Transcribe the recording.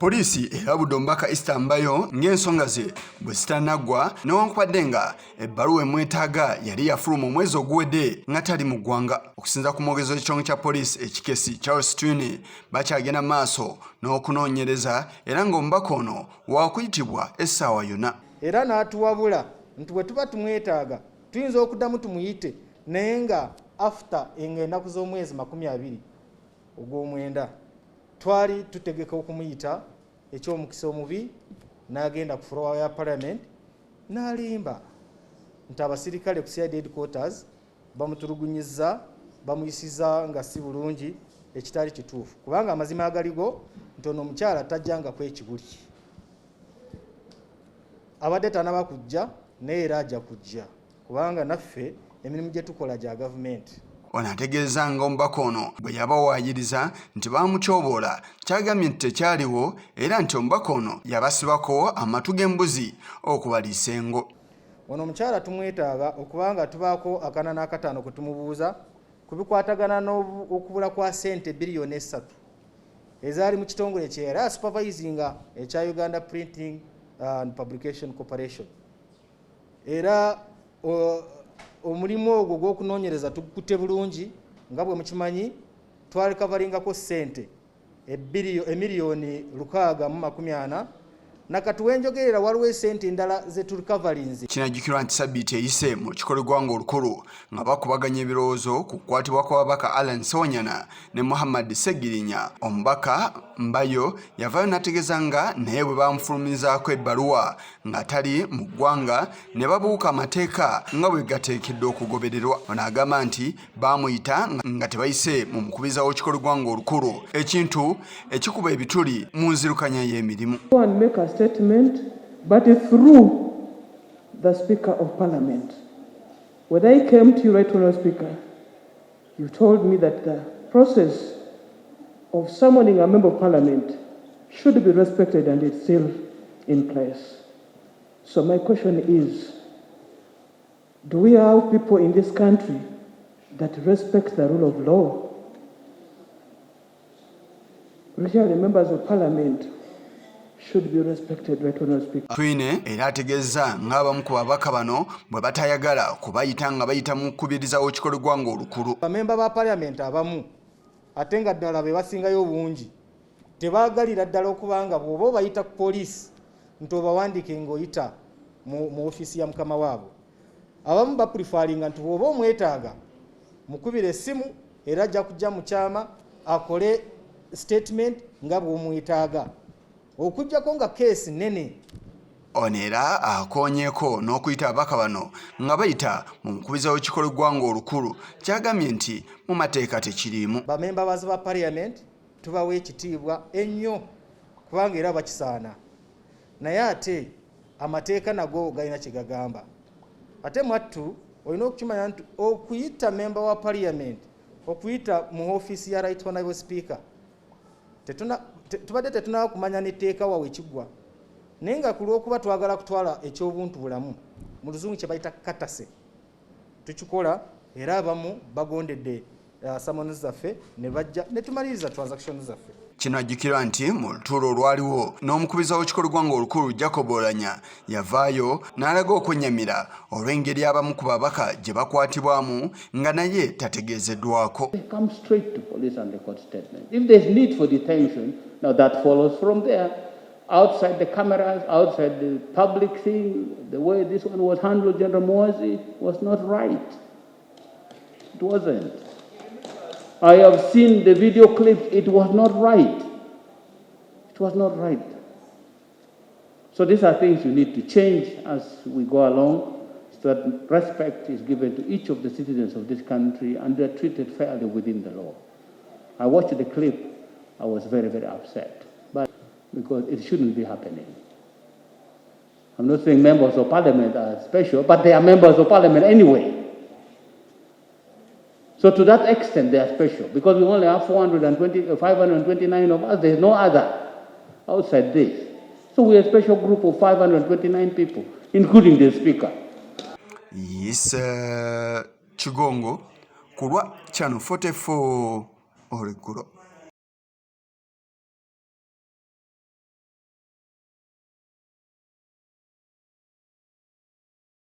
Poliisi Evuddeyo Esther Mbayo ng'ensonga ze bwe zitanaggwa newankubadde nga ebbaluwa emwetaaga yali yafuluma omwezi oguwedde nga tali mu ggwanga. Okusinza ku mwogezo w'ekitongole kya poliisi ekikesi Charles Twine bakyagenda maaso n'okunoonyereza era ng'omubaka ono waakuyitibwa essaawa yonna. Era n'atuwabula nti bwe tuba tumwetaaga tuyinza okuddamu tumuyite naye nga after ennaku z'omwezi 20 ogw'omwenda twali tutegeka okumuyita eky'omukisa omubi n'agenda ku floor ya parliament n'alimba nti abasirikale ku CID headquarters bamutulugunyizza bamuyisiza nga si bulungi ekitali kituufu kubanga amazima agaligo nti ono omukyala tajjanga kwekibuli abadde tanaba kujja naye era ajja kujja kubanga naffe emirimu gye tukola gya gavumenti. Ono ategeeza ng'omubaka ono bwe yabawaayiriza nti baamutyoboola kyagambye nti tekyaliwo era nti omubaka ono yabasibako amatu g'embuzi okubaliisa engo. Ono omukyala tumwetaaga okubanga tubaako akana n'akataano kwe tumubuuza ku bikwatagana n'okubula kwa ssente biliyoni 3 ezaali mu kitongole kye era supervisinga ekya Uganda Printing and Publication Corporation. Era omulimu ogwo gw'okunoonyereza tugukutte bulungi nga bwe mukimanyi twalikavaringako ssente emiliyoni 640 nakati wenjogerera waliwo essente endala ze tulikavarinze. Kinajjukirwa nti sabbiiti eyise mu lukiko lw'eggwanga olukulu nga bakubaganya ebirowoozo ku kukwatibwa kw'ababaka Alan Ssewanyana ne Muhammad Segirinya. Omubaka Mbayo yavaayo n'ategeeza nga naye bwe bamufulumizaako ebbaluwa nga tali mu ggwanga ne babuuka amateeka nga bwe gateekeddwa okugobererwa. Ono agamba nti baamuyita nga tebayise mu mukubiza w'olukiko lw'eggwanga olukulu ekintu ekikuba ebituli mu nzirukanya y'emirimu. Statement, but through the Speaker of Parliament. When I came to you, Right Honourable Speaker, you told me that the process of summoning a member of Parliament should be respected and it's still in place. So my question is, do we have people in this country that respect the rule of law? Especially members of Parliament should be respected, Right Honourable Speaker. Twine era ategeeza ng'abamu ku babaka bano bwe batayagala kubayita nga bayita mu kkubiriza w'olukiko lw'eggwanga olukulu. Bamemba ba Parliament abamu ate nga ddala be basingayo obungi tebaagalira ddala okubanga bw'oba obayita ku poliisi nti obawandiike ng'oyita mu ofiisi ya mukama waabwe. Abamu baprefaringa nti bw'oba omwetaaga mukubira essimu era ajja kujja mu kyama akole statement nga bw'omwetaaga okujjako nga keesi nene. Ono era akoonyeeko n'okuyita ababaka bano nga bayita mu mukubiza w'olukiko lw'eggwanga olukulu kyagambye nti mu mateeka tekiriimu. Bamemba bazi ba Parliament tubawa ekitiibwa ennyo kubanga era bakisaana naye ate amateeka nago galina kye gagamba. Ate mwattu olina okukimanya nti okuyita memba wa Parliament okuyita mu ofiisi ya Right Honourable Speaker tubadde tetunaba kumanya n'etteeka wawe ekiggwa naye nga ku lw'okuba twagala kutwala eky'obuntu bulamu mu luzungu kye bayita katase tukikola era abamu bagondedde samoni zaffe ne bajja ne tumaliriza transaction zaffe. Kino ajjukirwa nti mu lutuulo olwaliwo n'omukubiza w'olukiko lw'eggwanga olukulu Jacob Olanya yavaayo n'alaga okwennyamira olw'engeri abamu ku babaka gye bakwatibwamu nga naye tategeezeddwako. Come straight to police and record statement. If there's need for detention, now that follows from there. Outside the cameras, outside the public thing, the way this one was handled, General Moazi, was not right. It wasn't. I have seen the video clips. It was not right. It was not right. So these are things you need to change as we go along so that respect is given to each of the citizens of this country and they're treated fairly within the law. I watched the clip. I was very, very upset. But because it shouldn't be happening. I'm not saying members of Parliament are special, but they are members of Parliament anyway. So to that extent, they are special because we only have 529 of us. There's no other outside this. So we're a special group of 529 people, including the Speaker. Yes, Chigongo, Kurwa Channel 44, Orikulo.